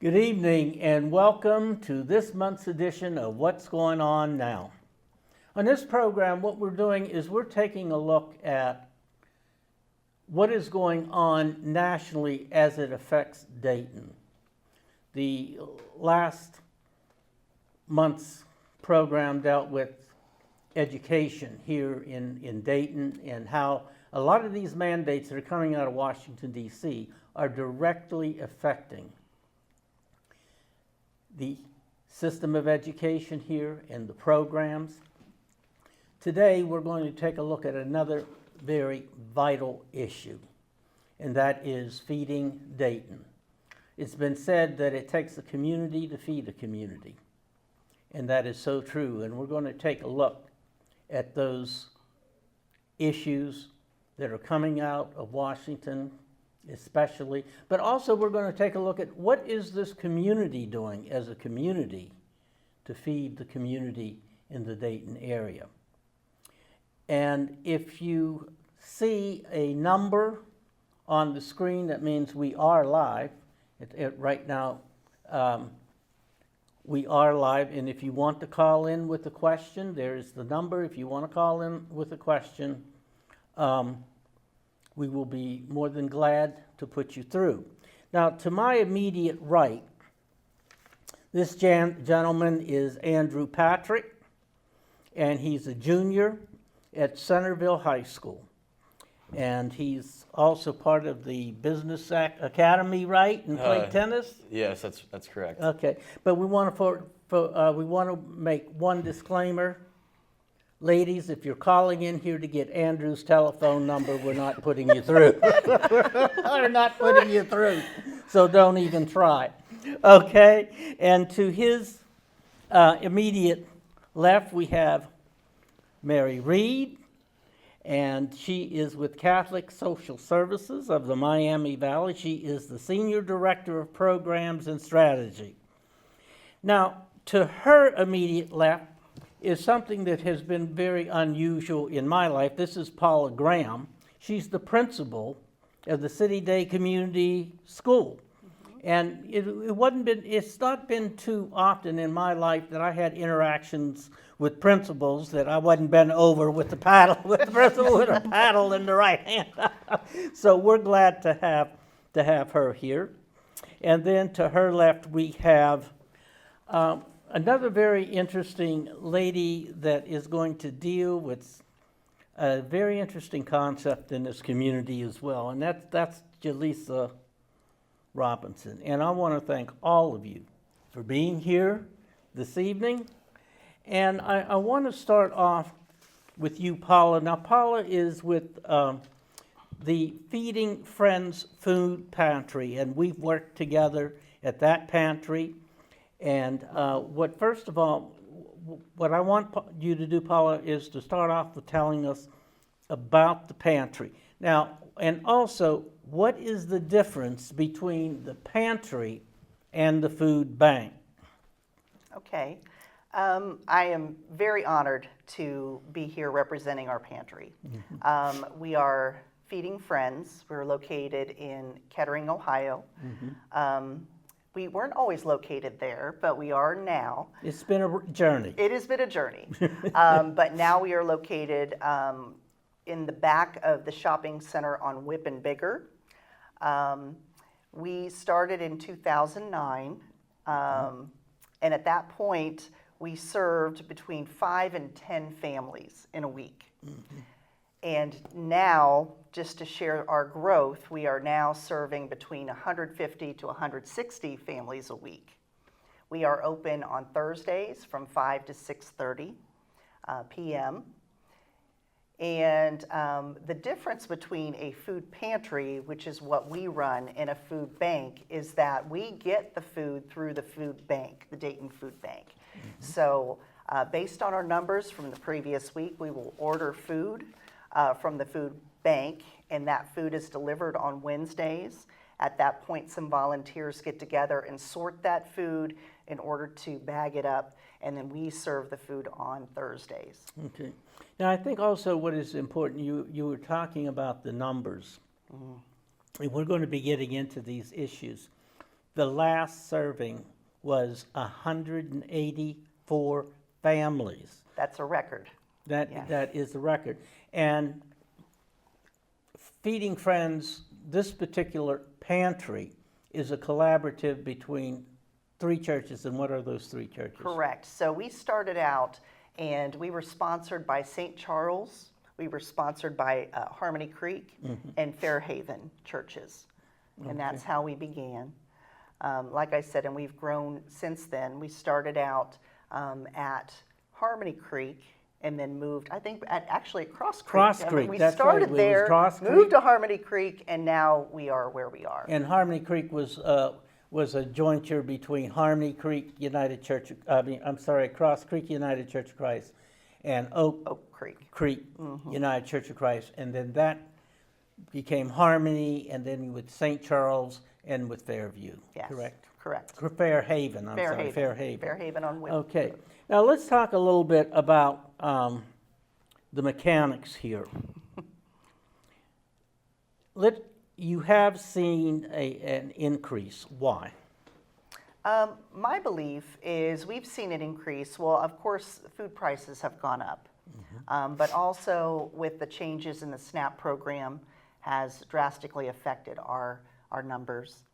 Good evening and welcome to this month's edition of What's Going On Now. On this program, what we're doing is we're taking a look at what is going on nationally as it affects Dayton. The last month's program dealt with education here in Dayton and how a lot of these mandates that are coming out of Washington, D.C. are directly affecting the system of education here and the programs. Today we're going to take a look at another very vital issue, and that is feeding Dayton. It's been said that it takes a community to feed a community, and that is so true, and we're going to take a look at those issues that are coming out of Washington especially, but also we're going to take a look at what is this community doing as a community to feed the community in the Dayton area. And if you see a number on the screen, that means we are live. Right now, we are live, and if you want to call in with a question, there's the number. If you want to call in with a question, we will be more than glad to put you through. Now, to my immediate right, this gentleman is Andrew Patrick, and he's a junior at Centerville High School. And he's also part of the Business Academy, right, and play tennis? Yes, that's correct. Okay, but we want to make one disclaimer. Ladies, if you're calling in here to get Andrew's telephone number, we're not putting you through. We're not putting you through, so don't even try. Okay, and to his immediate left, we have Mary Reed, and she is with Catholic Social Services of the Miami Valley. She is the Senior Director of Programs and Strategy. Now, to her immediate left is something that has been very unusual in my life. This is Paula Graham. She's the principal of the City Day Community School. And it's not been too often in my life that I had interactions with principals that I wasn't bent over with the principal with a paddle in the right hand. So we're glad to have her here. And then to her left we have another very interesting lady that is going to deal with a very interesting concept in this community as well, and that's Jaleesa Robinson. And I want to thank all of you for being here this evening. And I want to start off with you, Paula. Now, Paula is with the Feeding Friends Food Pantry, and we've worked together at that pantry. And first of all, what I want you to do, Paula, is to start off with telling us about the pantry. Now, and also, what is the difference between the pantry and the food bank? Okay. I am very honored to be here representing our pantry. Mm-hmm. We are Feeding Friends. We're located in Kettering, Ohio. Mm-hmm. We weren't always located there, but we are now. It's been a journey. It has been a journey. But now we are located in the back of the shopping center on Whip and Bigger. We started in 2009, and at that point, we served between 5 and 10 families in a week. Mm-hmm. And now, just to share our growth, we are now serving between 150 to 160 families a week. We are open on Thursdays from 5 to 6:30 p.m. And the difference between a food pantry, which is what we run, and a food bank is that we get the food through the food bank, the Dayton Food Bank. Mm-hmm. So based on our numbers from the previous week, we will order food from the food bank, and that food is delivered on Wednesdays. At that point, some volunteers get together and sort that food in order to bag it up, and then we serve the food on Thursdays. Okay. Now, I think also what is important, you were talking about the numbers. Mm-hmm. And we're going to be getting into these issues. the last serving was 184 families. That's a record. That, Yes. that is the record. And Feeding Friends, this particular pantry is a collaborative between 3 churches. And what are those 3 churches? Correct. So we started out and we were sponsored by St. Charles, we were sponsored by Harmony Creek and Fairhaven churches. And that's how we began. Like I said, and we've grown since then. We started out at Harmony Creek and then moved, I think, actually at Cross Creek. Cross Creek, We that's started right. It was there, Cross moved Creek. to Harmony Creek, and now we are where we are. And Harmony Creek was a jointure between Harmony Creek United Church, Cross Creek United Church of Christ and Oak Creek United Church of Christ. And then that became Harmony, and then with St. Charles and with Fairview, Yes, correct? correct. Fairhaven, Fairhaven. Fairhaven. Fairhaven on Will. Okay. Now let's talk a little bit about the mechanics here. You have seen an increase. Why? My belief is we've seen an increase. Well, of course, food prices have gone up, but also with the changes in the SNAP program has drastically affected our numbers.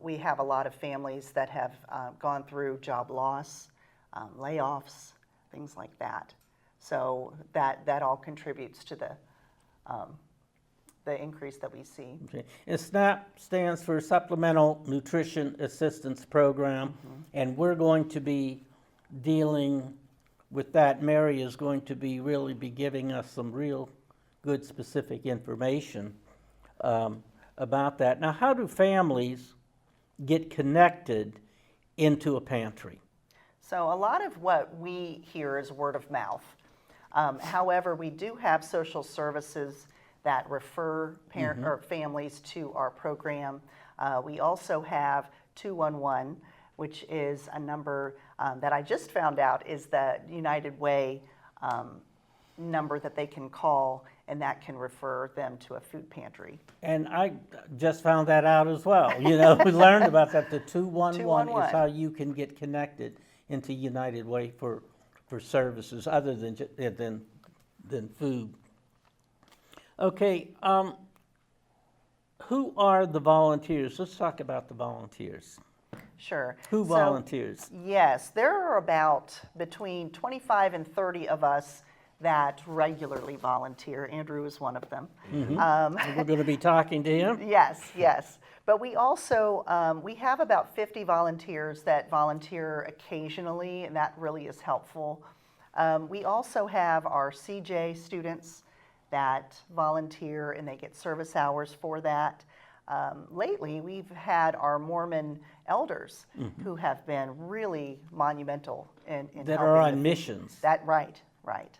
We have a lot of families that have gone through job loss, layoffs, things like that. So that all contributes to the increase that we see. Okay. And SNAP stands for Supplemental Nutrition Assistance Program, and we're going to be dealing with that. Mary is going to be really giving us some real good specific information about that. Now, how do families get connected into a pantry? So a lot of what we hear is word of mouth. However, we do have social services that refer or families to our program. We also have 211, which is a number that I just found out is the United Way number that they can call, and that can refer them to a food pantry. And I just found that out as well. You know, we learned about that. The 211 is how you can get connected into United Way for services other than food. Okay, who are the volunteers? Let's talk about the volunteers. Sure. Who volunteers? Yes, there are about between 25 and 30 of us that regularly volunteer. Andrew is one of them. We're going to be talking to him. Yes. But we also, we have about 50 volunteers that volunteer occasionally, and that really is helpful. We also have our CJ students that volunteer, and they get service hours for that. Lately, we've had our Mormon elders who have been really monumental in that helping are on missions. Right.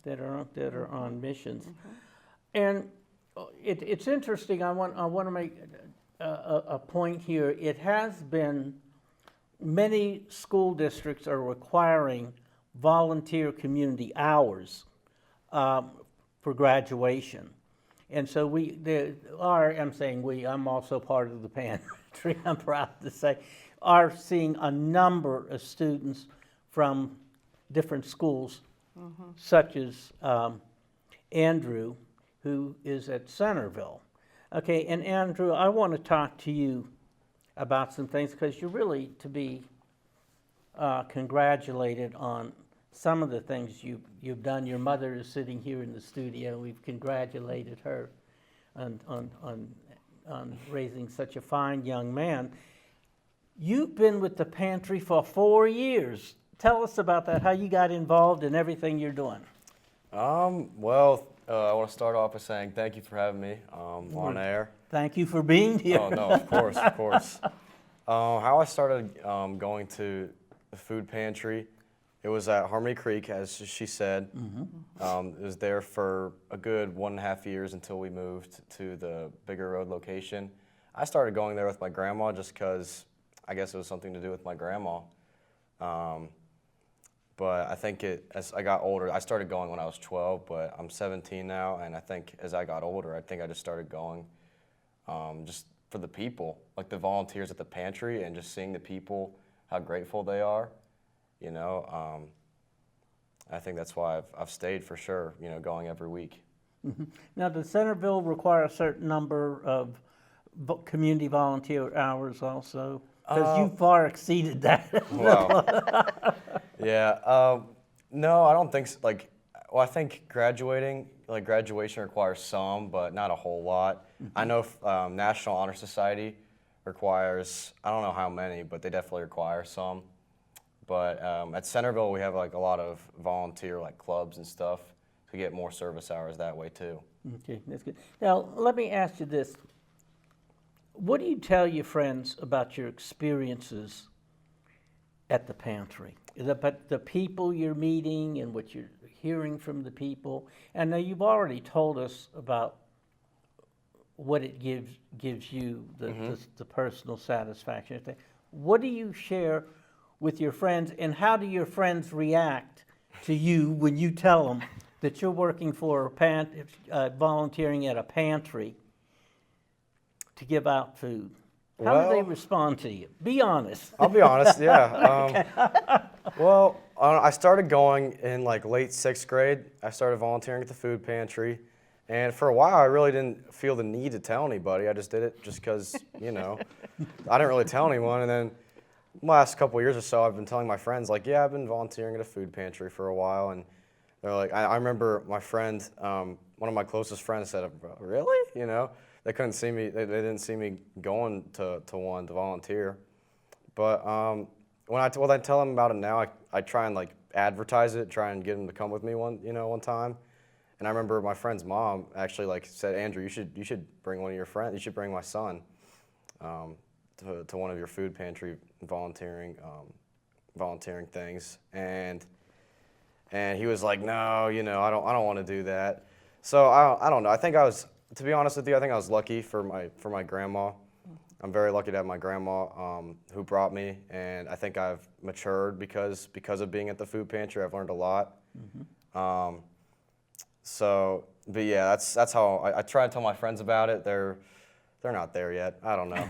That are on missions. And it's interesting. I want to make a point here. It has been, many school districts are requiring volunteer community hours for graduation. And so I'm also part of the pantry, I'm proud to say, are seeing a number of students from different schools, such as Andrew, who is at Centerville. Okay, and Andrew, I want to talk to you about some things, because you're really to be congratulated on some of the things you've done. Your mother is sitting here in the studio. We've congratulated her on raising such a fine young man. You've been with the pantry for 4 years. Tell us about that, how you got involved in everything you're doing. Well, I want to start off by saying thank you for having me on air. Thank you for being here. Oh, no, of course. How I started going to the food pantry, it was at Harmony Creek, as she said. It was there for a good 1.5 years until we moved to the Bigger Road location. I started going there with my grandma just because I guess it was something to do with my grandma. But I think as I got older, I started going when I was 12, but I'm 17 now, and I think as I got older, I think I just started going just for the people, like the volunteers at the pantry, and just seeing the people, how grateful they are, you know. I think that's why I've stayed for sure, you know, going every week. Now, does Centerville require a certain number of community volunteer hours also? Because you far exceeded that. Wow. Yeah. No, I don't think so. Like, well, I think graduation requires some, but not a whole lot. I know National Honor Society requires, I don't know how many, but they definitely require some. But at Centerville, we have like a lot of volunteer like clubs and stuff to get more service hours that way too. Okay, that's good. Now, let me ask you this. What do you tell your friends about your experiences at the pantry? About the people you're meeting and what you're hearing from the people? And now you've already told us about what it gives you, the personal satisfaction. What do you share with your friends, and how do your friends react to you when you tell them that you're working for volunteering at a pantry to give out food? How do they respond to you? Be honest. I'll be honest, yeah. Well, I started going in like late 6th grade. I started volunteering at the food pantry. And for a while, I really didn't feel the need to tell anybody. I just did it just because, you know, I didn't really tell anyone. And then last couple of years or so, I've been telling my friends, like, yeah, I've been volunteering at a food pantry for a while. And they're like, I remember my friend, one of my closest friends said, really? You know, they couldn't see me, they didn't see me going to one to volunteer. But when I tell them about it now, I try and like advertise it, try and get them to come with me one time. And I remember my friend's mom actually like said, Andrew, you should bring one of your friends, you should bring my son to one of your food pantry volunteering things. And he was like, no, you know, I don't want to do that. So I don't know. I think to be honest with you, I think I was lucky for my grandma. I'm very lucky to have my grandma who brought me, and I think I've matured because of being at the food pantry. I've learned a lot. But yeah, that's how I try to tell my friends about it. They're not there yet. I don't know.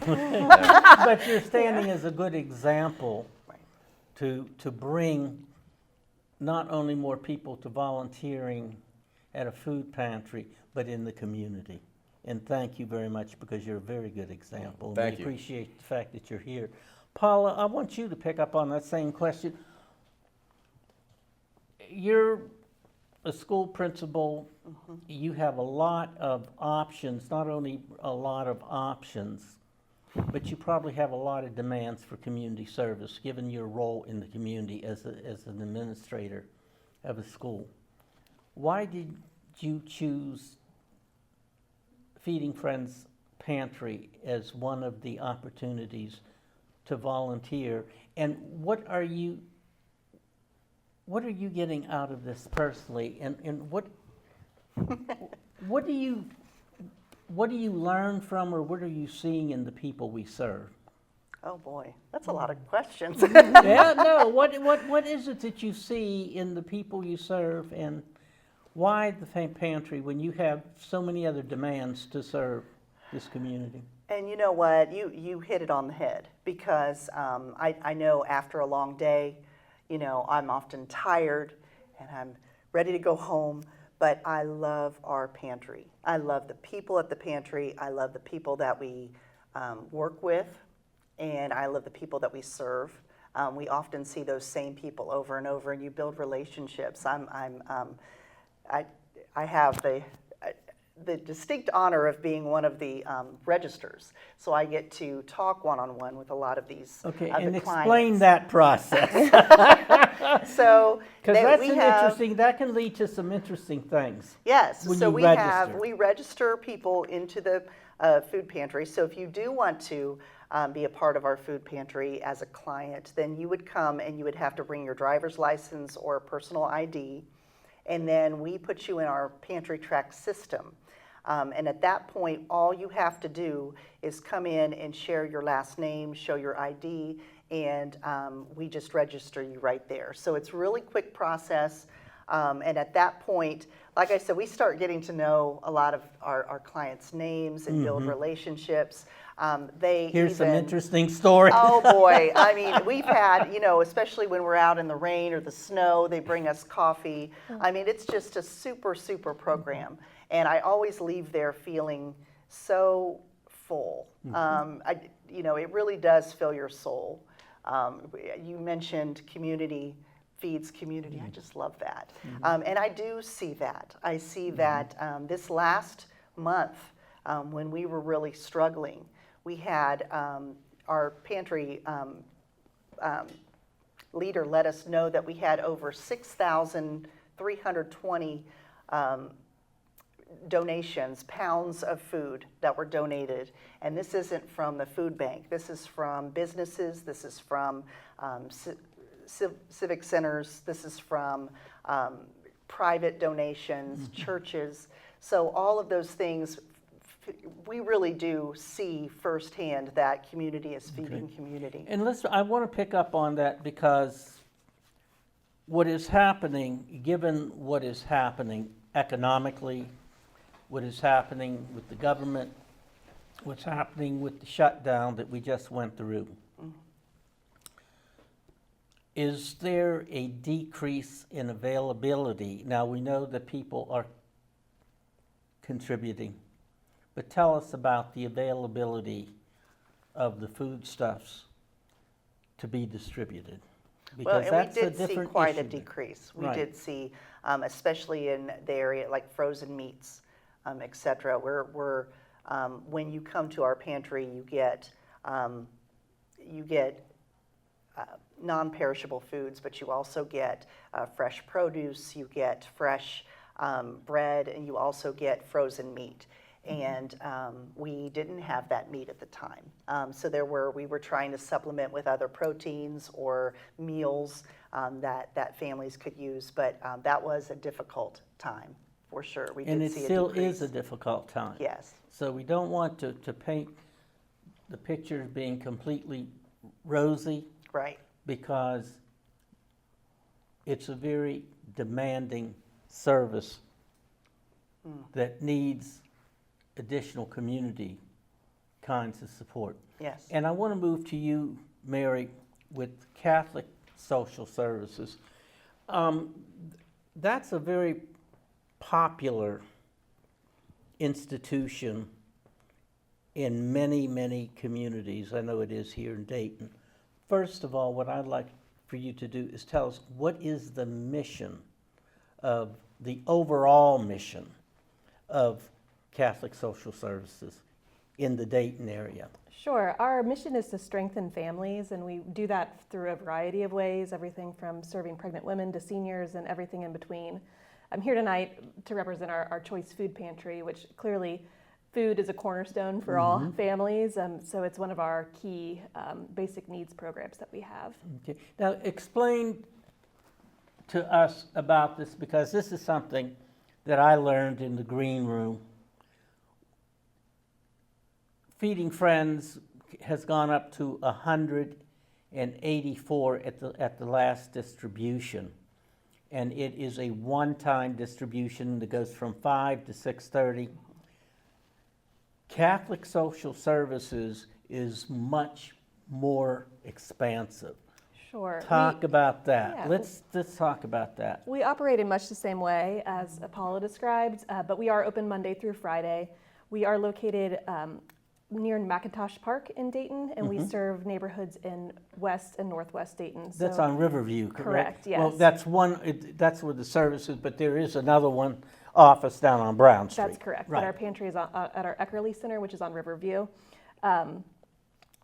But you're standing as a good example to bring not only more people to volunteering at a food pantry, but in the community. And thank you very much, because you're a very good example. Thank we you. appreciate the fact that you're here. Paula, I want you to pick up on that same question. You're a school principal. You have a lot of options, not only a lot of options, but you probably have a lot of demands for community service, given your role in the community as an administrator of a school. Why did you choose Feeding Friends Pantry as one of the opportunities to volunteer? And what are you getting out of this personally? And what do you learn from, or what are you seeing in the people we serve? Oh boy, that's a lot of questions. Yeah, no. What is it that you see in the people you serve, and why the pantry when you have so many other demands to serve this community? And you know what, you hit it on the head, because I know after a long day, you know, I'm often tired and I'm ready to go home, but I love our pantry. I love the people at the pantry. I love the people that we work with, and I love the people that we serve. We often see those same people over and over, and you build relationships. I have the distinct honor of being one of the registers, so I get to talk one-on-one with a lot of these Okay, other and clients. explain that process. So Because interesting. That can lead to some interesting things. Yes, when so you we register people into the food pantry. So if you do want to be a part of our food pantry as a client, then you would come and you would have to bring your driver's license or personal ID, and then we put you in our pantry track system. And at that point, all you have to do is come in and share your last name, show your ID, and we just register you right there. So it's a really quick process. And at that point, like I said, we start getting to know a lot of our clients' names and build relationships. They Here's some even- interesting stories. Oh boy, I mean, we've had, especially when we're out in the rain or the snow, they bring us coffee. I mean, it's just a super, super program. And I always leave there feeling so full. It really does fill your soul. You mentioned community feeds community. I just love that. And I do see that. I see that this last month, when we were really struggling, we had our pantry leader let us know that we had over 6,320 donations, pounds of food that were donated. And this isn't from the food bank. This is from businesses. This is from civic centers. This is from private donations, churches. So all of those things, we really do see firsthand that community is feeding community. And I want to pick up on that because what is happening, given what is happening economically, what is happening with the government, what's happening with the shutdown that we just went through, is there a decrease in availability? Now, we know that people are contributing, but tell us about the availability of the foodstuffs to be distributed. Well, Because and we that's a did see different quite a issue. decrease. We Right. did see, especially in the area like frozen meats, et cetera. When you come to our pantry, you get non-perishable foods, but you also get fresh produce, you get fresh bread, and you also get frozen meat. And we didn't have that meat at the time. So we were trying to supplement with other proteins or meals that families could use, but that was a difficult time, for sure. We And did it see a still decrease. is a difficult time. Yes. So we don't want to paint the picture as being completely rosy, Right. because it's a very demanding service that needs additional community kinds of support. Yes. And I want to move to you, Mary, with Catholic Social Services. That's a very popular institution in many, many communities. I know it is here in Dayton. First of all, what I'd like for you to do is tell us, what is the mission of the overall mission of Catholic Social Services in the Dayton area? Sure. Our mission is to strengthen families, and we do that through a variety of ways, everything from serving pregnant women to seniors and everything in between. I'm here tonight to represent our Choice Food Pantry, which clearly food is a cornerstone for all families, so it's one of our key basic needs programs that we have. Okay. Now, explain to us about this, because this is something that I learned in the green room. Feeding Friends has gone up to 184 at the last distribution. And it is a one-time distribution that goes from 5 to 6:30. Catholic Social Services is much more expansive. Sure. Talk about that. yeah. Let's talk about that. We operate in much the same way as Apollo described, but we are open Monday through Friday. We are located near McIntosh Park in Dayton, and we serve neighborhoods in West and Northwest Dayton. So That's on Riverview, correct? Correct, Well, yes. that's that's where the service is, but there is another one office down on Brown Street. That's correct. Right. But our pantry is at our Eckerly Center, which is on Riverview.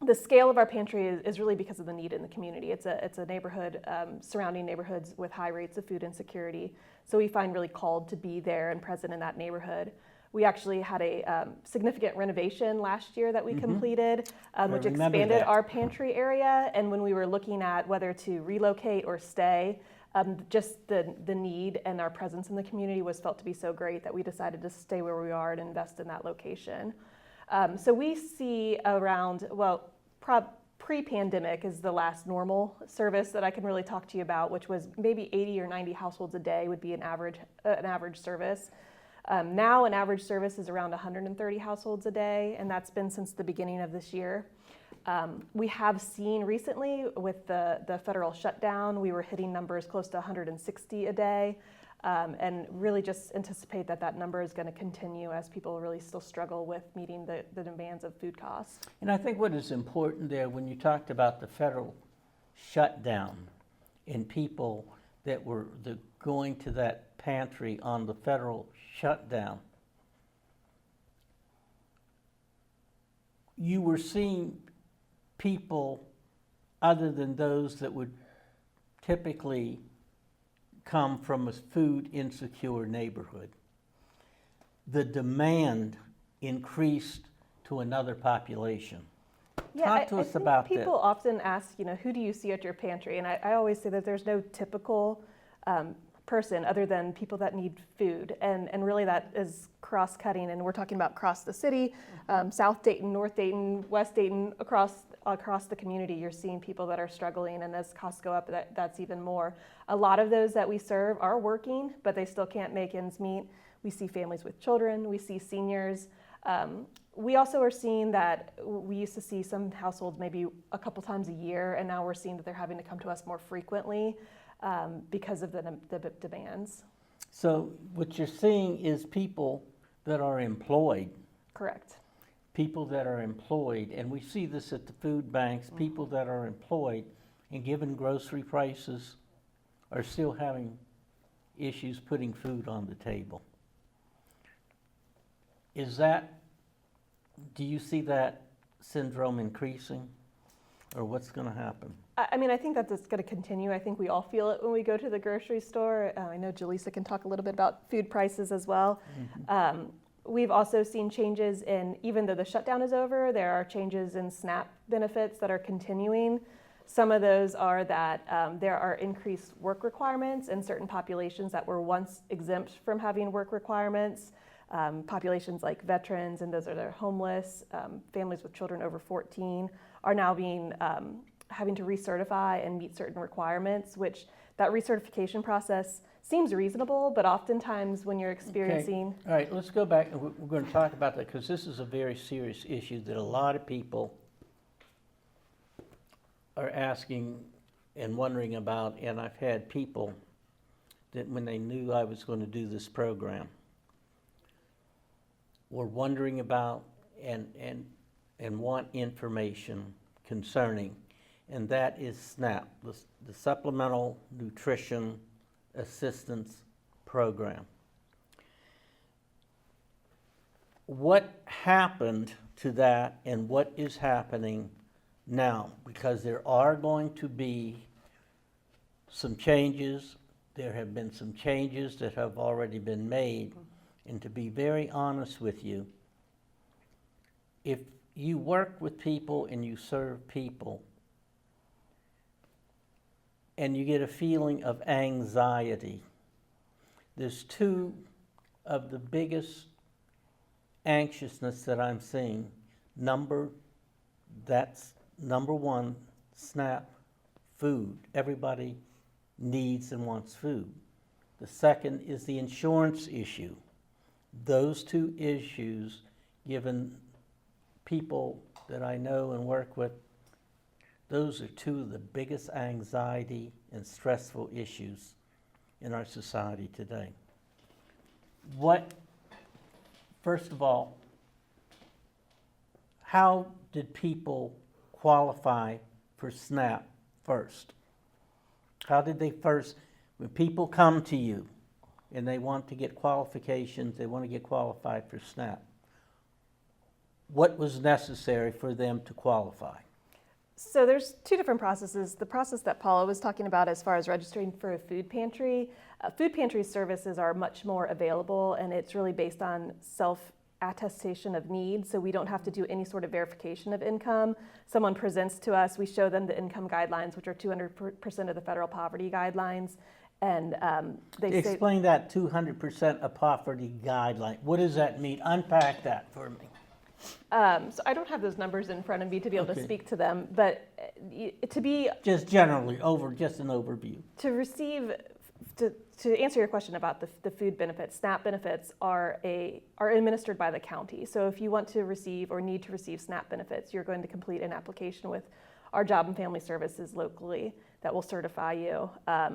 The scale of our pantry is really because of the need in the community. It's a neighborhood, surrounding neighborhoods with high rates of food insecurity. So we find really called to be there and present in that neighborhood. We actually had a significant renovation last year that we completed, which remember expanded that. our pantry area. And when we were looking at whether to relocate or stay, just the need and our presence in the community was felt to be so great that we decided to stay where we are and invest in that location. So we see around, pre-pandemic is the last normal service that I can really talk to you about, which was maybe 80 or 90 households a day would be an average service. Now an average service is around 130 households a day, and that's been since the beginning of this year. We have seen recently with the federal shutdown, we were hitting numbers close to 160 a day, and really just anticipate that number is going to continue as people really still struggle with meeting the demands of food costs. And I think what is important there, when you talked about the federal shutdown and people that were going to that pantry on the federal shutdown, you were seeing people other than those that would typically come from a food insecure neighborhood. The demand increased to another population. Talk to I us think about that. people often ask, who do you see at your pantry? And I always say that there's no typical person other than people that need food. And really that is cross-cutting, and we're talking about across the city, South Dayton, North Dayton, West Dayton, across the community. You're seeing people that are struggling, and as costs go up, that's even more. A lot of those that we serve are working, but they still can't make ends meet. We see families with children, we see seniors. We also are seeing that we used to see some households maybe a couple times a year, and now we're seeing that they're having to come to us more frequently because of the demands. So what you're seeing is people that are employed. Correct. People that are employed, and we see this at the food banks, people that are employed and given grocery prices are still having issues putting food on the table. Do you see that syndrome increasing, or what's going to happen? I mean, I think that that's going to continue. I think we all feel it when we go to the grocery store. I know Jaleesa can talk a little bit about food prices as well. Mm-hmm. We've also seen changes in, even though the shutdown is over, there are changes in SNAP benefits that are continuing. Some of those are that there are increased work requirements in certain populations that were once exempt from having work requirements. Populations like veterans and those that are homeless, families with children over 14 are now being having to recertify and meet certain requirements, which that recertification process seems reasonable, but oftentimes when you're experiencing... Okay. All right, let's go back, and we're going to talk about that because this is a very serious issue that a lot of people are asking and wondering about, and I've had people that when they knew I was going to do this program were wondering about and want information concerning, and that is SNAP, the Supplemental Nutrition Assistance Program. What happened to that and what is happening now? Because there are going to be some changes. There have been some changes that have already been made. And to be very honest with you, if you work with people and you serve people, and you get a feeling of anxiety, there's two of the biggest anxiousness that I'm seeing. That's number one, SNAP, food. Everybody needs and wants food. The second is the insurance issue. Those two issues, given people that I know and work with, those are two of the biggest anxiety and stressful issues in our society today. First of all, how did people qualify for SNAP first? How did they first, when people come to you and they want to get qualifications, they want to get qualified for SNAP, what was necessary for them to qualify? So there's two different processes. The process that Paula was talking about as far as registering for a food pantry. Food pantry services are much more available, and it's really based on self-attestation of needs, so we don't have to do any sort of verification of income. Someone presents to us, we show them the income guidelines, which are 200% of the federal poverty guidelines, and they say... Explain that 200% of poverty guideline. What does that mean? Unpack that for me. So I don't have those numbers in front of me to be able to speak to them, but to be... Just generally, just an overview. To receive to answer your question about the food benefits, SNAP benefits are administered by the county. So if you want to receive or need to receive SNAP benefits, you're going to complete an application with our Job and Family Services locally that will certify you.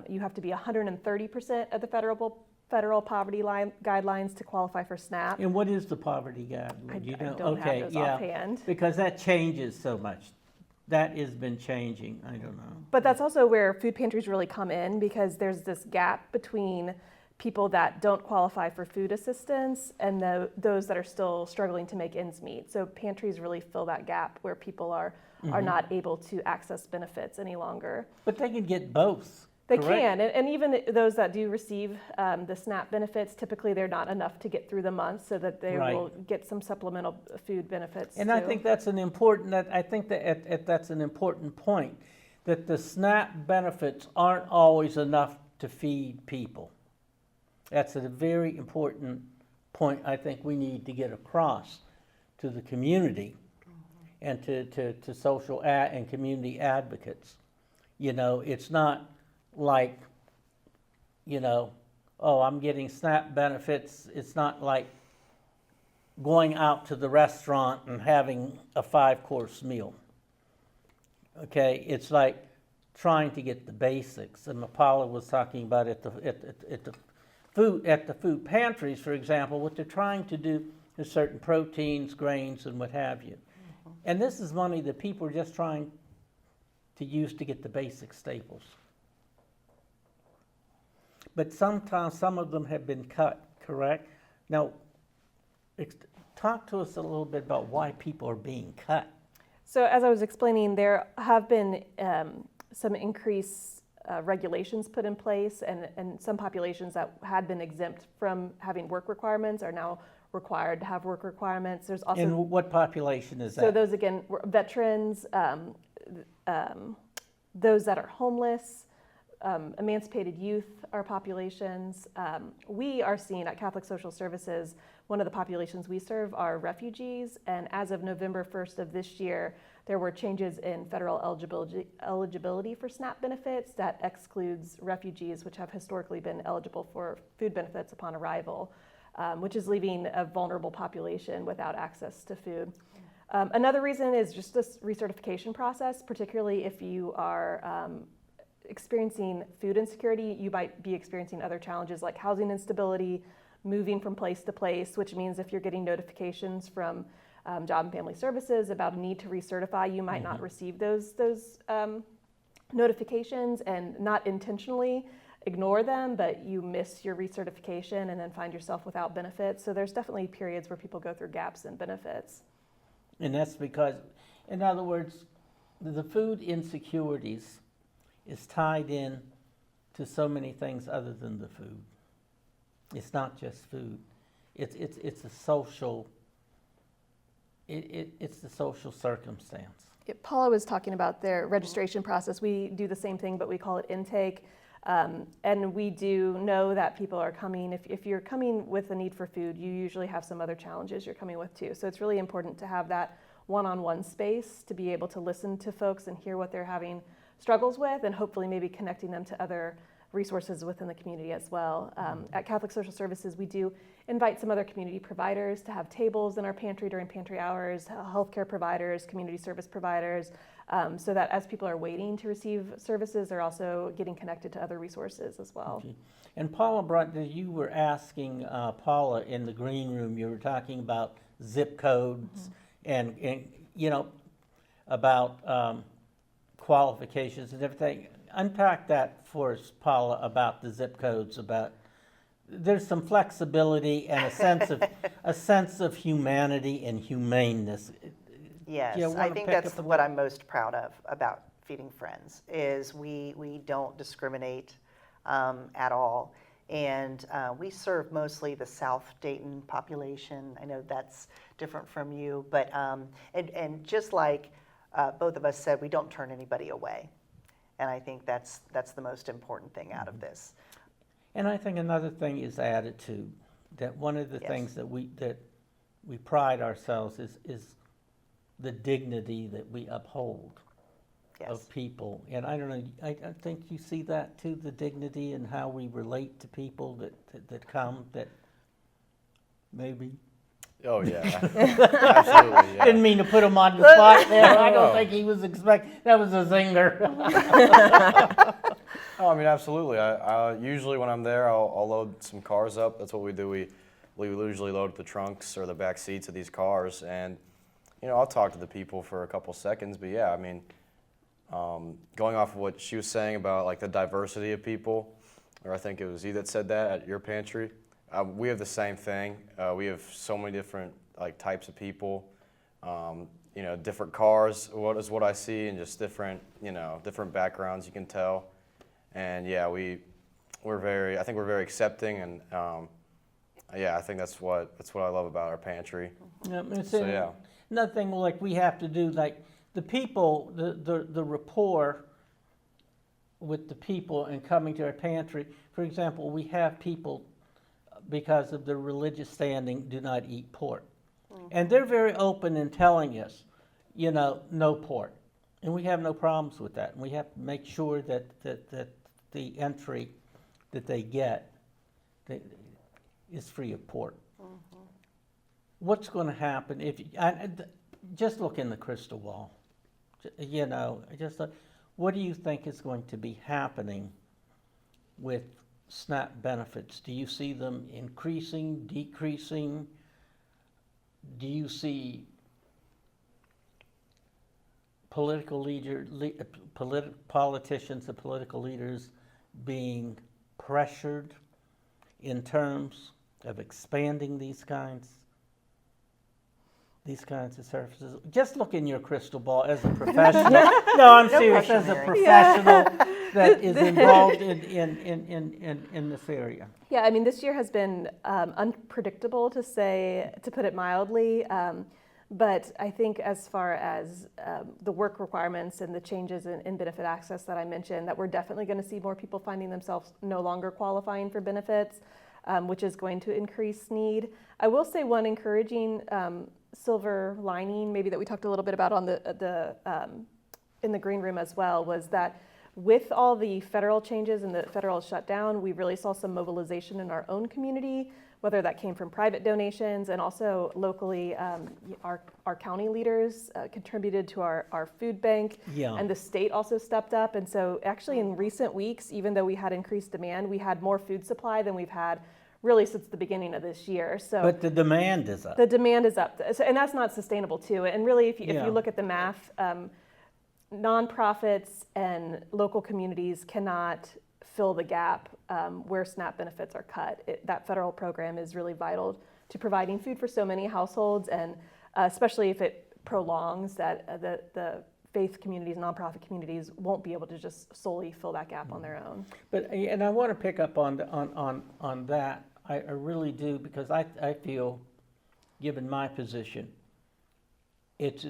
You have to be 130% of the federal poverty line guidelines to qualify for SNAP. And what is the poverty guideline? I You don't okay, have those yeah, offhand. because that changes so much. That has been changing. I don't know. But that's also where food pantries really come in, because there's this gap between people that don't qualify for food assistance and those that are still struggling to make ends meet. So pantries really fill that gap where people are not able to access benefits any longer. But they can get both. They correct? can, and even those that do receive the SNAP benefits, typically they're not enough to get through the month, so that they Right. will get some supplemental food benefits. And I too. think that's an important. That's an important point. That the SNAP benefits aren't always enough to feed people. That's a very important point. I think we need to get across to the community and to social and community advocates. You know, it's not like, you know, oh, I'm getting SNAP benefits. It's not like going out to the restaurant and having a 5-course meal. Okay, it's like trying to get the basics. And Paula was talking about at the food pantries, for example, what they're trying to do is certain proteins, grains, and what have you. And this is money that people are just trying to use to get the basic staples. But sometimes some of them have been cut, correct? Now, talk to us a little bit about why people are being cut. So as I was explaining, there have been some increased regulations put in place, and some populations that had been exempt from having work requirements are now required to have work requirements. There's also And what population is that? so those again were veterans, those that are homeless, emancipated youth are populations. We are seeing at Catholic Social Services, one of the populations we serve are refugees, and as of November 1st of this year, there were changes in federal eligibility for SNAP benefits that excludes refugees, which have historically been eligible for food benefits upon arrival, which is leaving a vulnerable population without access to food. Another reason is just this recertification process, particularly if you are experiencing food insecurity. You might be experiencing other challenges like housing instability, moving from place to place, which means if you're getting notifications from Job and Family Services about a need to recertify, you might not receive those notifications and not intentionally ignore them, but you miss your recertification and then find yourself without benefits. So there's definitely periods where people go through gaps in benefits. And that's because, in other words, the food insecurities is tied in to so many things other than the food. It's not just food. It's a social. It's the social circumstance. Paula was talking about their registration process. We do the same thing, but we call it intake. And we do know that people are coming. If you're coming with a need for food, you usually have some other challenges you're coming with too. So it's really important to have that one-on-one space to be able to listen to folks and hear what they're having struggles with, and hopefully maybe connecting them to other resources within the community as well. At Catholic Social Services, we do invite some other community providers to have tables in our pantry during pantry hours, healthcare providers, community service providers, so that as people are waiting to receive services, they're also getting connected to other resources as well. Okay. And Paula you were asking Paula in the green room, you were talking about zip codes and you know, about qualifications and everything. Unpack that for us, Paula, about the zip codes, about there's some flexibility and a sense of humanity and humaneness. Yes, You I wanna think pick that's up what I'm most proud of about Feeding Friends, is we don't discriminate at all. And we serve mostly the South Dayton population. I know that's different from you, but and just like both of us said, we don't turn anybody away. And I think that's the most important thing out of this. And I think another thing is attitude. That one of the Yes. things that we pride ourselves is the dignity that we uphold. Yes. of people. And I don't know, I think you see that too, the dignity and how we relate to people that come, that maybe. Oh yeah, absolutely. Yeah. Didn't mean to put him on the spot there. I don't No. think he was that was a zinger. Oh, I mean, absolutely. I usually when I'm there, I'll load some cars up. That's what we do. We usually load the trunks or the back seats of these cars, and I'll talk to the people for a couple seconds. But yeah, I mean, going off of what she was saying about like the diversity of people, or I think it was you that said that at your pantry. We have the same thing. We have so many different like types of people. Different cars. What I see, and just different different backgrounds. You can tell. And yeah, I think we're very accepting, and I think that's what I love about our pantry. Yeah, So yeah. Another thing like we have to do, like the people, the rapport with the people and coming to our pantry. For example, we have people, because of their religious standing, do not eat pork. And they're very open in telling us, no pork. And we have no problems with that. And we have to make sure that the entry that they get is free of pork. What's going to happen if just look in the crystal ball? Just look, what do you think is going to be happening with SNAP benefits? Do you see them increasing, decreasing? Do you see politicians and political leaders being pressured in terms of expanding these kinds of services? Just look in your crystal ball as a professional. No, I'm serious. pressure, As a Mary. professional that is involved in this area. Yeah, I mean, this year has been unpredictable, to put it mildly. But I think as far as the work requirements and the changes in benefit access that I mentioned, that we're definitely going to see more people finding themselves no longer qualifying for benefits, which is going to increase need. I will say one encouraging silver lining, maybe that we talked a little bit about on in the green room as well, was that with all the federal changes and the federal shutdown, we really saw some mobilization in our own community, whether that came from private donations and also locally, our county leaders contributed to our food bank, and the state also stepped up. And so actually in recent weeks, even though we had increased demand, we had more food supply than we've had really since the beginning of this year. So But the demand is up. the demand is up, and that's not sustainable too. And really, if you look at the math, nonprofits and local communities cannot fill the gap where SNAP benefits are cut. That federal program is really vital to providing food for so many households, and especially if it prolongs, that the faith communities, nonprofit communities won't be able to just solely fill that gap on their own. But and I want to pick up on that. I really do, because I feel, given my position, it's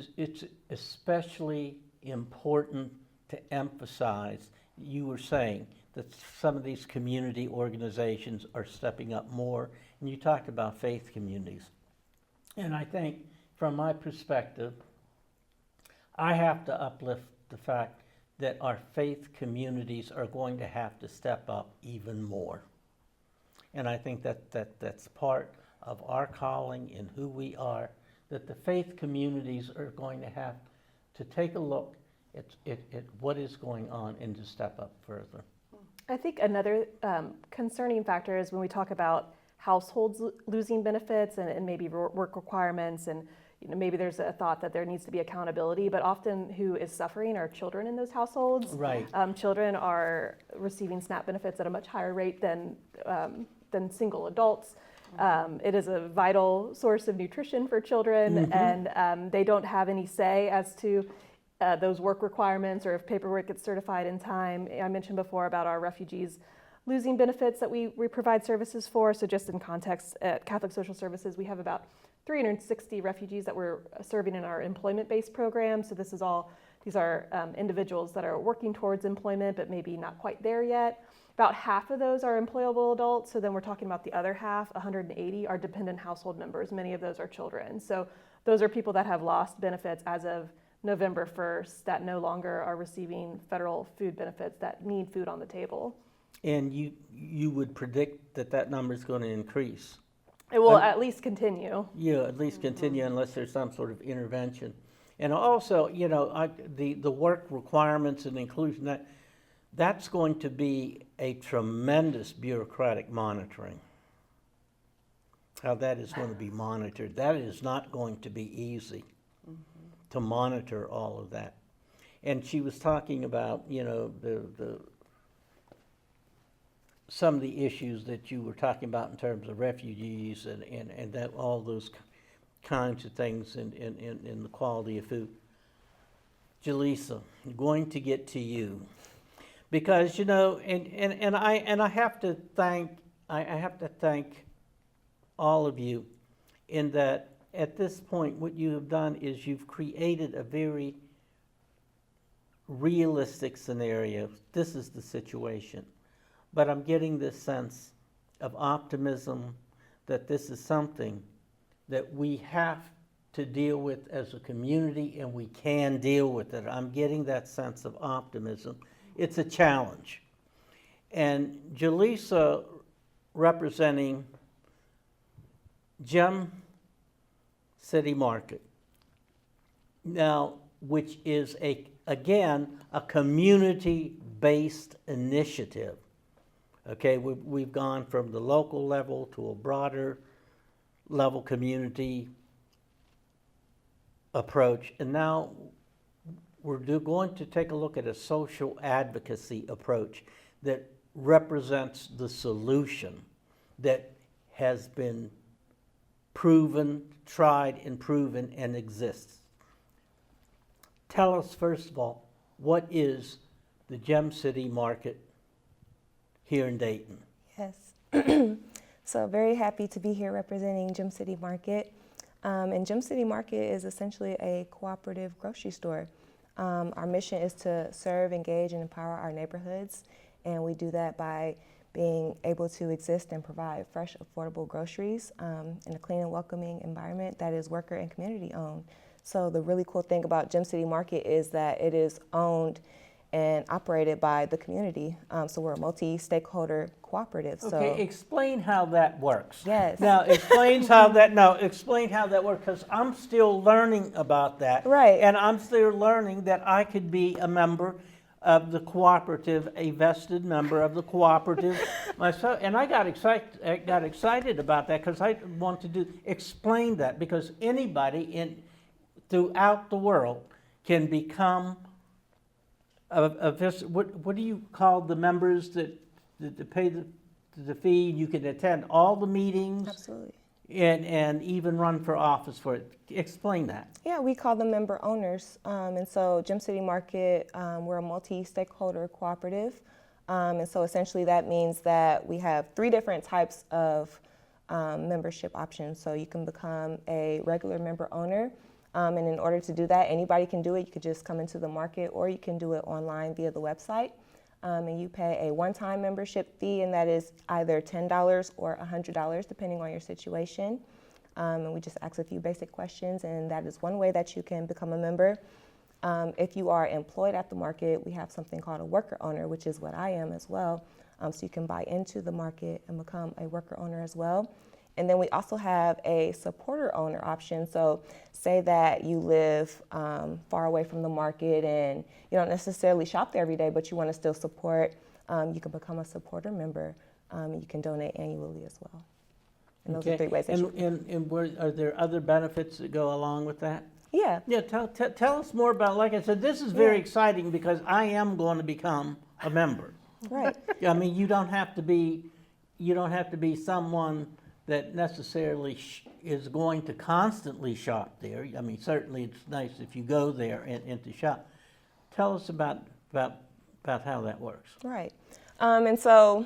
especially important to emphasize. You were saying that some of these community organizations are stepping up more, and you talked about faith communities. And I think, from my perspective, I have to uplift the fact that our faith communities are going to have to step up even more. And I think that's part of our calling in who we are, that the faith communities are going to have to take a look at what is going on and to step up further. I think another concerning factor is when we talk about households losing benefits and maybe work requirements, and maybe there's a thought that there needs to be accountability, but often who is suffering are children in those households. Right. Children are receiving SNAP benefits at a much higher rate than single adults. It is a vital source of nutrition for children, and they don't have any say as to those work requirements or if paperwork gets certified in time. I mentioned before about our refugees losing benefits that we provide services for. So just in context, at Catholic Social Services, we have about 360 refugees that we're serving in our employment-based program. So these are individuals that are working towards employment, but maybe not quite there yet. About half of those are employable adults. So then we're talking about the other half, 180, are dependent household members. Many of those are children. So those are people that have lost benefits as of November 1st that no longer are receiving federal food benefits that need food on the table. And you would predict that that number is going to increase? It will at least continue. Yeah, at least continue unless there's some sort of intervention. And also, you know, the work requirements and inclusion, that's going to be a tremendous bureaucratic monitoring. How that is going to be monitored. That is not going to be easy to monitor all of that. And she was talking about, you know, some of the issues that you were talking about in terms of refugees and that all those kinds of things in the quality of food. Jaleesa, I'm going to get to you because, you know, and I have to thank all of you in that at this point what you have done is you've created a very realistic scenario. This is the situation. But I'm getting this sense of optimism that this is something that we have to deal with as a community, and we can deal with it. I'm getting that sense of optimism. It's a challenge. And Jaleesa, representing Gem City Market, now, which is again a community-based initiative. Okay, we've gone from the local level to a broader level community approach, and now we're going to take a look at a social advocacy approach that represents the solution that has been proven, tried and proven, and exists. Tell us, first of all, what is the Gem City Market here in Dayton? Yes. So very happy to be here representing Gem City Market. And Gem City Market is essentially a cooperative grocery store. Our mission is to serve, engage, and empower our neighborhoods. And we do that by being able to exist and provide fresh, affordable groceries in a clean and welcoming environment that is worker and community owned. So the really cool thing about Gem City Market is that it is owned and operated by the community. So we're a multi-stakeholder cooperative. Okay, explain how that works. Yes. Now, explain how that works, because I'm still learning about that. Right. And I'm still learning that I could be a member of the cooperative, a vested member of the cooperative myself. And I got excited about that because I want to explain that, because anybody throughout the world can become what do you call the members that pay the fee? You can attend all the meetings. Absolutely. And even run for office for it. Explain that. Yeah, we call them member owners. And so Gem City Market, we're a multi-stakeholder cooperative. And so essentially that means that we have 3 different types of membership options. So you can become a regular member owner. And in order to do that, anybody can do it. You could just come into the market, or you can do it online via the website. And you pay a one-time membership fee, and that is either $10 or $100, depending on your situation. And we just ask a few basic questions, and that is one way that you can become a member. If you are employed at the market, we have something called a worker owner, which is what I am as well. So you can buy into the market and become a worker owner as well. And then we also have a supporter owner option. So say that you live far away from the market and you don't necessarily shop there every day, but you want to still support, you can become a supporter member. You can donate annually as well. And those are 3 ways. And are there other benefits that go along with that? Yeah. Yeah, tell us more about, like I said, this is very exciting because I am going to become a member. Right. I mean, you don't have to be someone that necessarily is going to constantly shop there. I mean, certainly it's nice if you go there and to shop. Tell us about how that works. Right. And so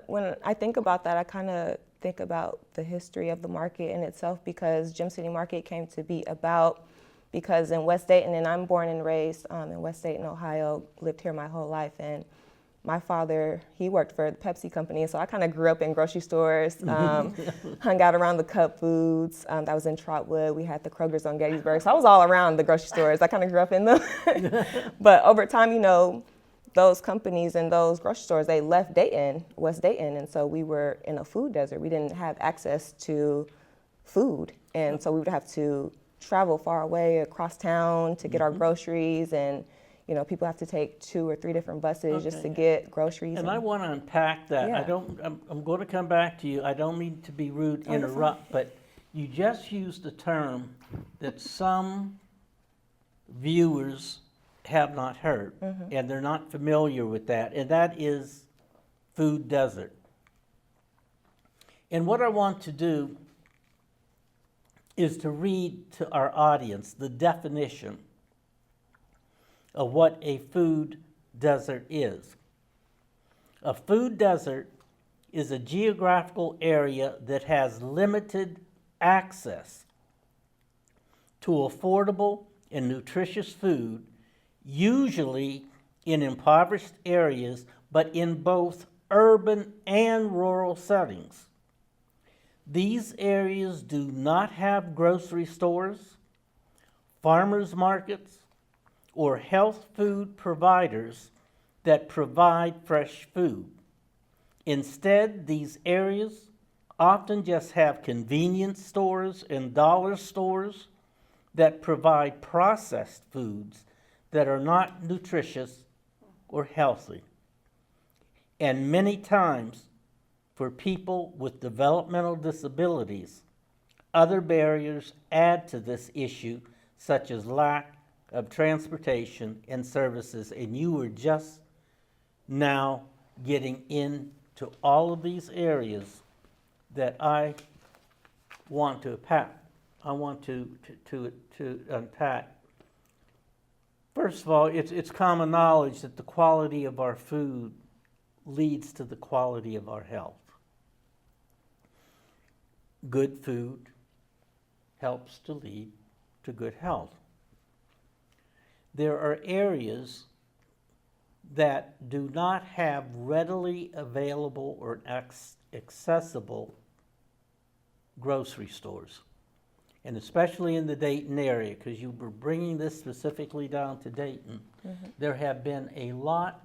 when I think about that, I kind of think about the history of the market in itself, because Gem City Market came to be about, because in West Dayton, and I'm born and raised in West Dayton, Ohio, lived here my whole life, and my father, he worked for the Pepsi company, so I kind of grew up in grocery stores, hung out around the Cup Foods. That was in Trotwood. We had the Kroger's on Gettysburg, so I was all around the grocery stores. I kind of grew up in them. But over time, you know, those companies and those grocery stores, they left Dayton, West Dayton, and so we were in a food desert. We didn't have access to food, and so we would have to travel far away across town to get our groceries, and you know, people have to take 2 or 3 different buses just to get groceries. And I want to unpack that. Yeah. I'm going to come back to you. I don't mean to be rude, you're interrupt, but you just used a term that some viewers have not heard, and they're not familiar with that, and that is food desert. And what I want to do is to read to our audience the definition of what a food desert is. A food desert is a geographical area that has limited access to affordable and nutritious food, usually in impoverished areas, but in both urban and rural settings. These areas do not have grocery stores, farmers markets, or health food providers that provide fresh food. Instead, these areas often just have convenience stores and dollar stores that provide processed foods that are not nutritious or healthy. And many times, for people with developmental disabilities, other barriers add to this issue, such as lack of transportation and services, and you were just now getting into all of these areas that I want to unpack. I want to unpack. First of all, it's common knowledge that the quality of our food leads to the quality of our health. Good food helps to lead to good health. There are areas that do not have readily available or accessible grocery stores. And especially in the Dayton area, because you were bringing this specifically down to Dayton, there have been a lot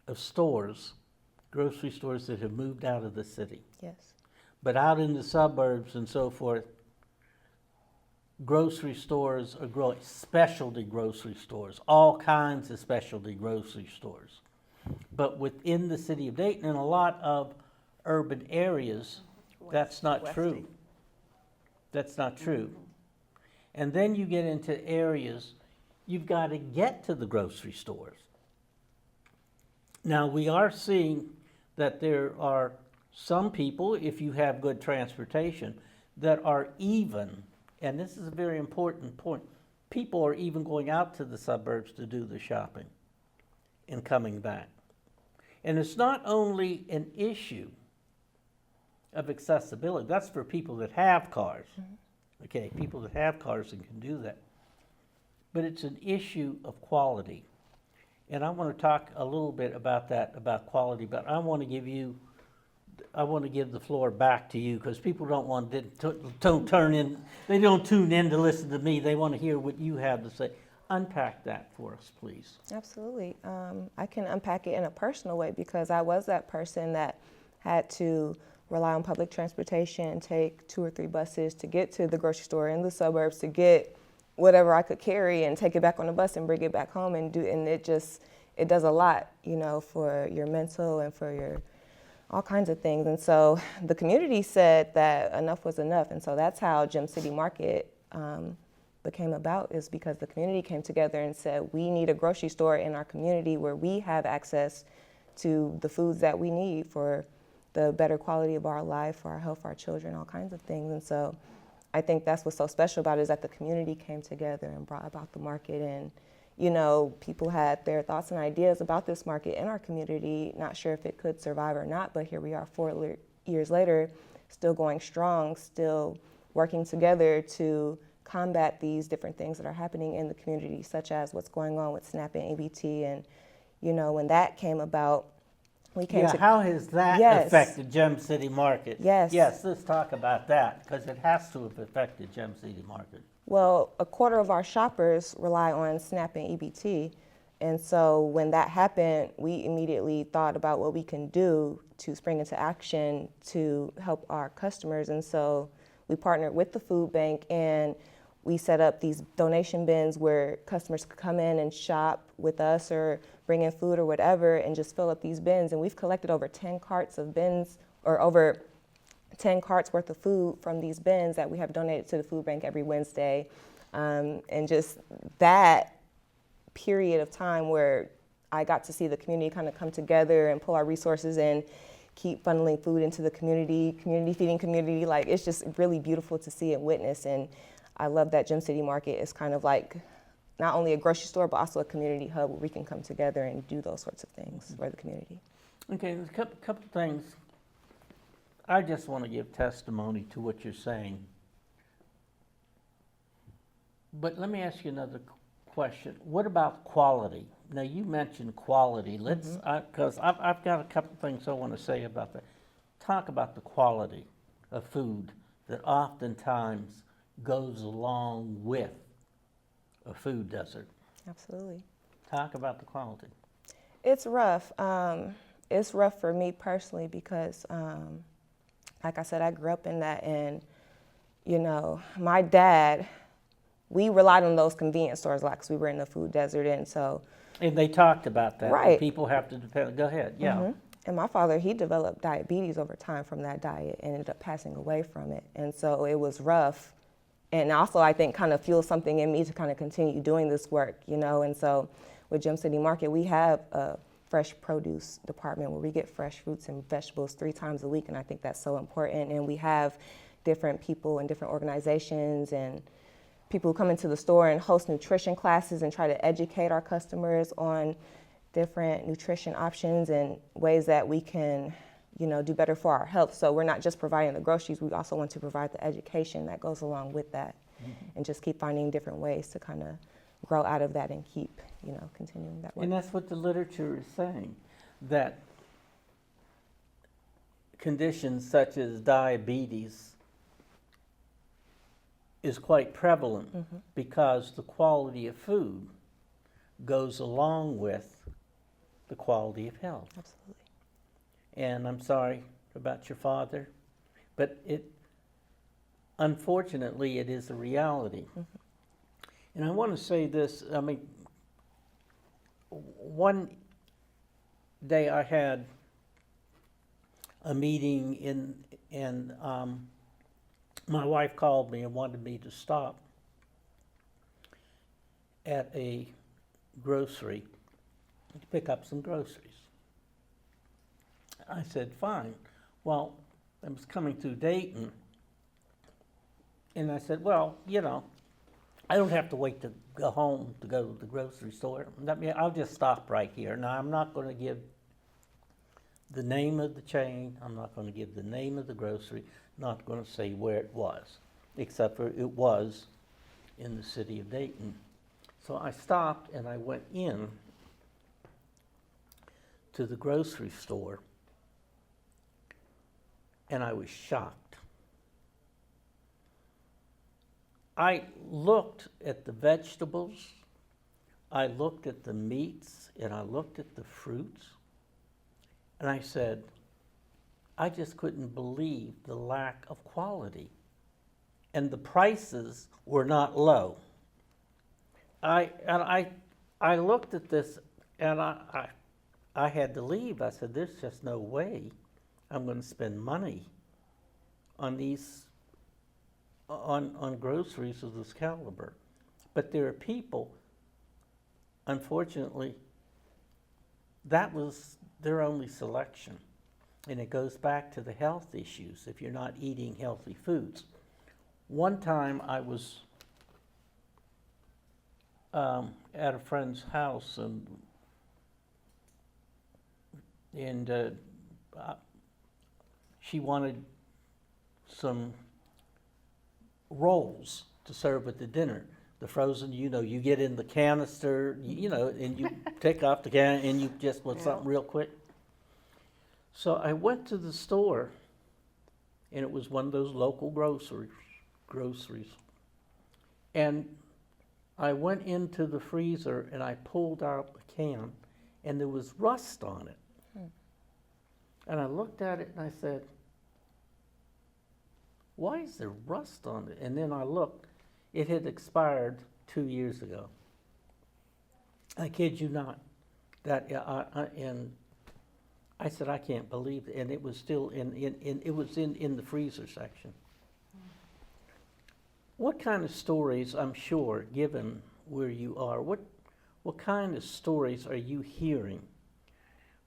of stores, grocery stores, that have moved out of the city. Yes. But out in the suburbs and so forth, grocery stores are growing, specialty grocery stores, all kinds of specialty grocery stores. But within the city of Dayton, in a lot of urban areas, that's not true. That's not true. And then you get into areas, you've got to get to the grocery stores. Now, we are seeing that there are some people, if you have good transportation, that are even, and this is a very important point, people are even going out to the suburbs to do the shopping and coming back. And it's not only an issue of accessibility, that's for people that have cars, okay, people that have cars and can do that. But it's an issue of quality. And I want to talk a little bit about that, about quality, but I want to give the floor back to you, because people don't turn in, they don't tune in to listen to me. They want to hear what you have to say. Unpack that for us, please. Absolutely. I can unpack it in a personal way, because I was that person that had to rely on public transportation, take 2 or 3 buses to get to the grocery store in the suburbs, to get whatever I could carry and take it back on the bus and bring it back home and it does a lot, you know, for your mental and for your all kinds of things. And so the community said that enough was enough. And so that's how Gem City Market became about, is because the community came together and said, we need a grocery store in our community where we have access to the foods that we need for the better quality of our life, for our health, for our children, all kinds of things. And so I think that's what's so special about it, is that the community came together and brought about the market. And, you know, people had their thoughts and ideas about this market in our community, not sure if it could survive or not, but here we are 4 years later, still going strong, still working together to combat these different things that are happening in the community, such as what's going on with SNAP and EBT, and, when that came about, we came Yeah, to how has that Yes. affected Gem City Market? Yes. Yes, let's talk about that, because it has to have affected Gem City Market. Well, a quarter of our shoppers rely on SNAP and EBT. And so when that happened, we immediately thought about what we can do to spring into action to help our customers. And so we partnered with the food bank and we set up these donation bins where customers could come in and shop with us or bring in food or whatever and just fill up these bins. And we've collected over 10 carts of bins, or over 10 carts worth of food from these bins that we have donated to the food bank every Wednesday. And just that period of time where I got to see the community kind of come together and pull our resources and keep funneling food into the community feeding community. Like, it's just really beautiful to see and witness. And I love that Gem City Market is kind of like not only a grocery store, but also a community hub where we can come together and do those sorts of things for the community. Okay, there's a couple things. I just want to give testimony to what you're saying. But let me ask you another question. What about quality? Now, you mentioned quality. Let's, because I've got a couple things I want to say about that. Talk about the quality of food that oftentimes goes along with a food desert. Absolutely. Talk about the quality. It's rough. It's rough for me personally because, like I said, I grew up in that, and my dad, we relied on those convenience stores a lot because we were in the food desert, and so. And they talked about that. Right. People have to depend. Go ahead. Yeah. And my father, he developed diabetes over time from that diet and ended up passing away from it, and so it was rough. And also, I think, kind of fueled something in me to kind of continue doing this work, And so with Gem City Market, we have a fresh produce department where we get fresh fruits and vegetables 3 times a week, and I think that's so important. And we have different people and different organizations and people who come into the store and host nutrition classes and try to educate our customers on different nutrition options and ways that we can do better for our health. So we're not just providing the groceries, we also want to provide the education that goes along with that, and just keep finding different ways to kind of grow out of that and keep, continuing that work. And that's what the literature is saying, that conditions such as diabetes is quite prevalent because the quality of food goes along with the quality of health. Absolutely. And I'm sorry about your father, but unfortunately, it is a reality. And I want to say this, one day I had a meeting and my wife called me and wanted me to stop at a grocery to pick up some groceries. I said, fine. Well, I was coming through Dayton, and I said, well, I don't have to wait to go home to go to the grocery store. I'll just stop right here. Now, I'm not going to give the name of the chain. I'm not going to give the name of the grocery. Not going to say where it was, except for it was in the city of Dayton. So I stopped and I went in to the grocery store, and I was shocked. I looked at the vegetables, I looked at the meats, and I looked at the fruits, and I said, I just couldn't believe the lack of quality. And the prices were not low. I looked at this, and I had to leave. I said, there's just no way I'm going to spend money on these, on groceries of this caliber. But there are people, unfortunately, that was their only selection. And it goes back to the health issues if you're not eating healthy foods. One time I was at a friend's house, and she wanted some rolls to serve with the dinner. the frozen, you get in the canister, and you take off the can, and you just want something real quick. So I went to the store, and it was one of those local groceries. And I went into the freezer, and I pulled out a can, and there was rust on it. And I looked at it, and I said, why is there rust on it? And then I looked. It had expired 2 years ago. I kid you not. And I said, I can't believe it. And it was still in the freezer section. What kind of stories, I'm sure, given where you are, what kind of stories are you hearing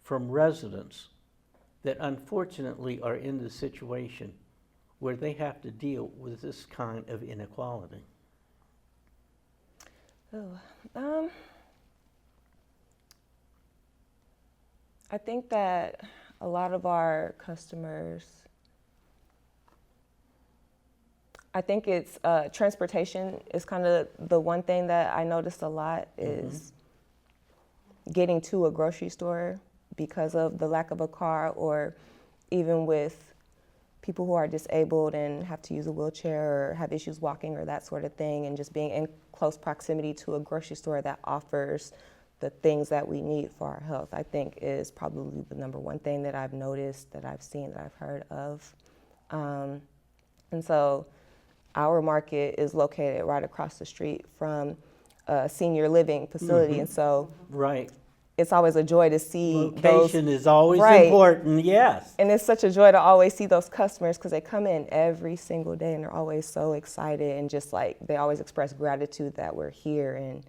from residents that unfortunately are in the situation where they have to deal with this kind of inequality? I think that a lot of our customers, I think it's transportation is kind of the one thing that I noticed a lot is getting to a grocery store because of the lack of a car, or even with people who are disabled and have to use a wheelchair or have issues walking or that sort of thing, and just being in close proximity to a grocery store that offers the things that we need for our health, I think is probably the number one thing that I've noticed, that I've seen, that I've heard of. And so our market is located right across the street from a senior living facility. And so Right. it's always a joy to see Location is always Right. important, yes. And it's such a joy to always see those customers, because they come in every single day and they're always so excited, and just like they always express gratitude that we're here, and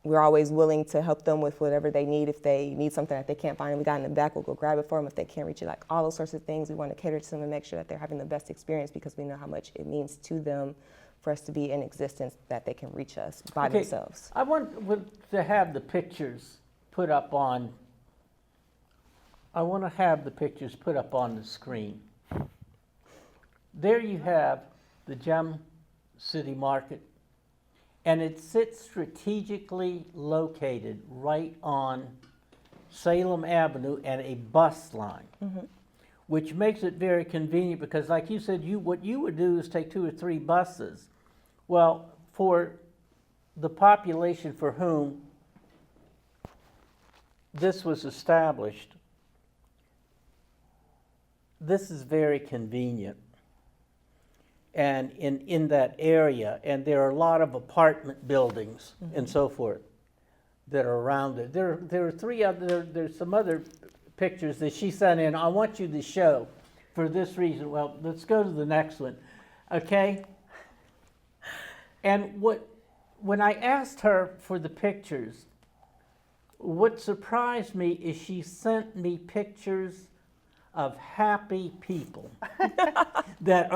we're always willing to help them with whatever they need. If they need something that they can't find, we got in the back, we'll go grab it for them. If they can't reach it, like all those sorts of things, we want to cater to them and make sure that they're having the best experience, because we know how much it means to them for us to be in existence, that they can reach us by Okay, themselves. I want to have the pictures put up on, the screen. There you have the Gem City Market, and it sits strategically located right on Salem Avenue and a bus line, which makes it very convenient, because like you said, what you would do is take 2 or 3 buses. Well, for the population for whom this was established, this is very convenient. And in that area, and there are a lot of apartment buildings and so forth that are around it. There are 3 other, there's some other pictures that she sent in. I want you to show for this reason. Well, let's go to the next one, okay? And when I asked her for the pictures, what surprised me is she sent me pictures of happy people that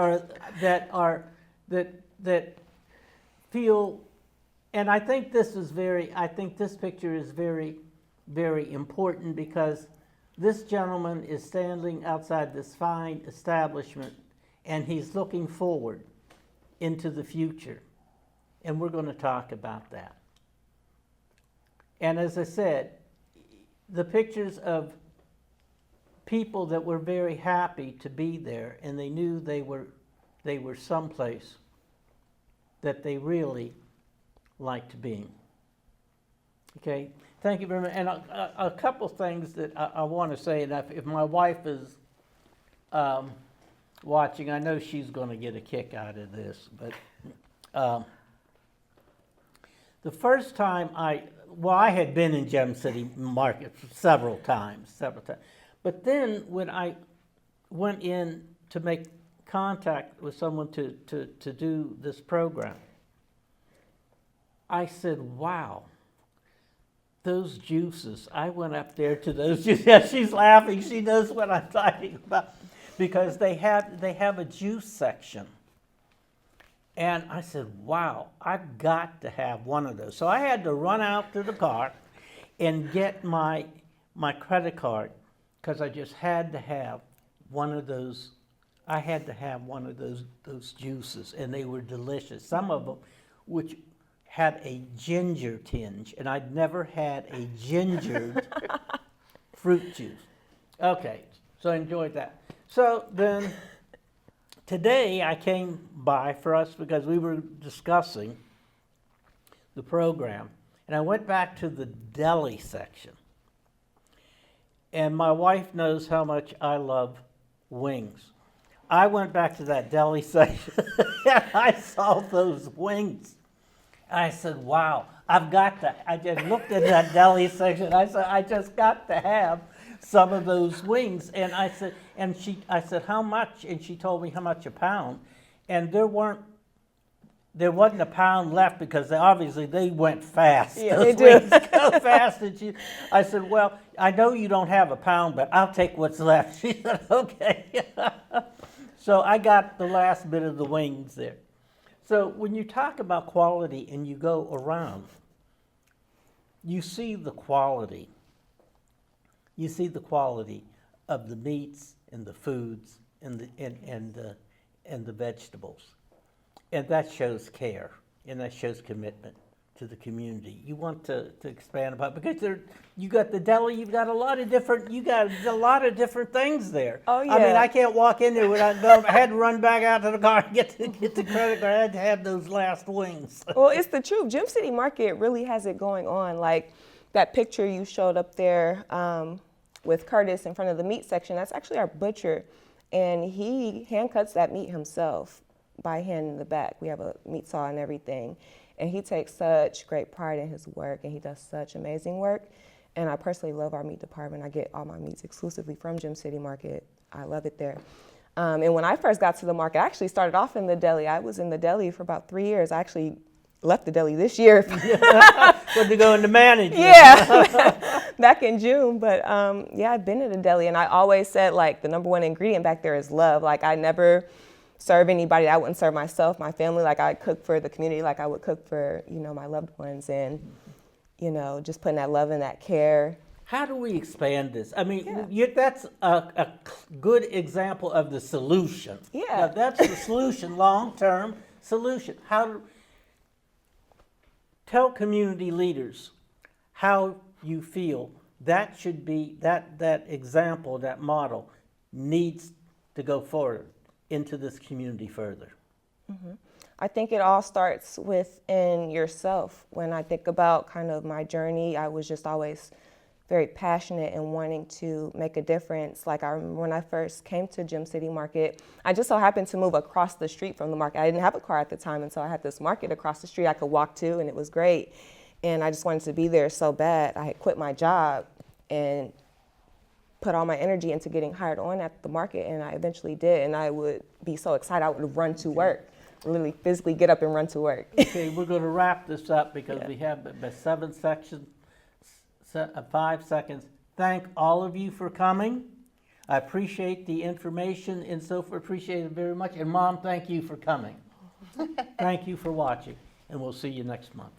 feel, and I think this picture is very, very important, because this gentleman is standing outside this fine establishment, and he's looking forward into the future, and we're going to talk about that. And as I said, the pictures of people that were very happy to be there, and they knew they were someplace that they really liked being. Okay, thank you very much. And a couple things that I want to say, and if my wife is watching, I know she's going to get a kick out of this, but the first time I had been in Gem City Market several times. But then when I went in to make contact with someone to do this program, I said, wow, those juices. I went up there to those juices. Yeah, she's laughing. She knows what I'm talking about, because they have a juice section. And I said, wow, I've got to have one of those. So I had to run out to the car and get my credit card, because I just had to have one of those. I had to have one of those juices, and they were delicious. Some of them, which had a ginger tinge, and I'd never had a gingered fruit juice. Okay, so I enjoyed that. So then today I came by for us because we were discussing the program, and I went back to the deli section. And my wife knows how much I love wings. I went back to that deli section and I saw those wings. I said, wow, I've got to, I just looked at that deli section. I said, I just got to have some of those wings. And I said, I said, how much? And she told me how much a pound. And there wasn't a pound left because they went fast. Yeah, Those they do. wings go fast. And I said, well, I know you don't have a pound, but I'll take what's left. She said, okay. So I got the last bit of the wings there. So when you talk about quality and you go around, you see the quality. You see the quality of the meats and the foods and the vegetables. And that shows care, and that shows commitment to the community. You want to expand about, because you got the deli, you got a lot of different things there. Oh, yeah. I mean, I can't walk in there without going. I had to run back out to the car and get the credit card. I had to have those last wings. Well, it's the truth. Gym City Market really has it going on. Like that picture you showed up there with Curtis in front of the meat section, that's actually our butcher. And he hand cuts that meat himself by hand in the back. We have a meat saw and everything. And he takes such great pride in his work, and he does such amazing work. And I personally love our meat department. I get all my meats exclusively from Gym City Market. I love it there. And when I first got to the market, I actually started off in the deli. I was in the deli for about 3 years. I actually left the deli this year. When to go into management. Yeah, back in June. But yeah, I've been in the deli, and I always said, like, the number one ingredient back there is love. Like, I never serve anybody I wouldn't serve myself, my family. Like, I cook for the community, like I would cook for, my loved ones, and, just putting that love and that care. How do we expand this? I mean, that's a good example of the solution. Yeah. Now, that's the solution, long-term solution. Tell community leaders how you feel that should be, that example, that model needs to go forward into this community further. Mm-hmm. I think it all starts within yourself. When I think about kind of my journey, I was just always very passionate and wanting to make a difference. Like, I remember when I first came to Gym City Market, I just so happened to move across the street from the market. I didn't have a car at the time, and so I had this market across the street I could walk to, and it was great. And I just wanted to be there so bad. I had quit my job and put all my energy into getting hired on at the market, and I eventually did. And I would be so excited, I would run to work, literally physically get up and run to work. Okay, we're going to wrap this up because we have about 5 seconds. Thank all of you for coming. I appreciate the information, and so appreciate it very much. And Mom, thank you for coming. Thank you for watching, and we'll see you next month.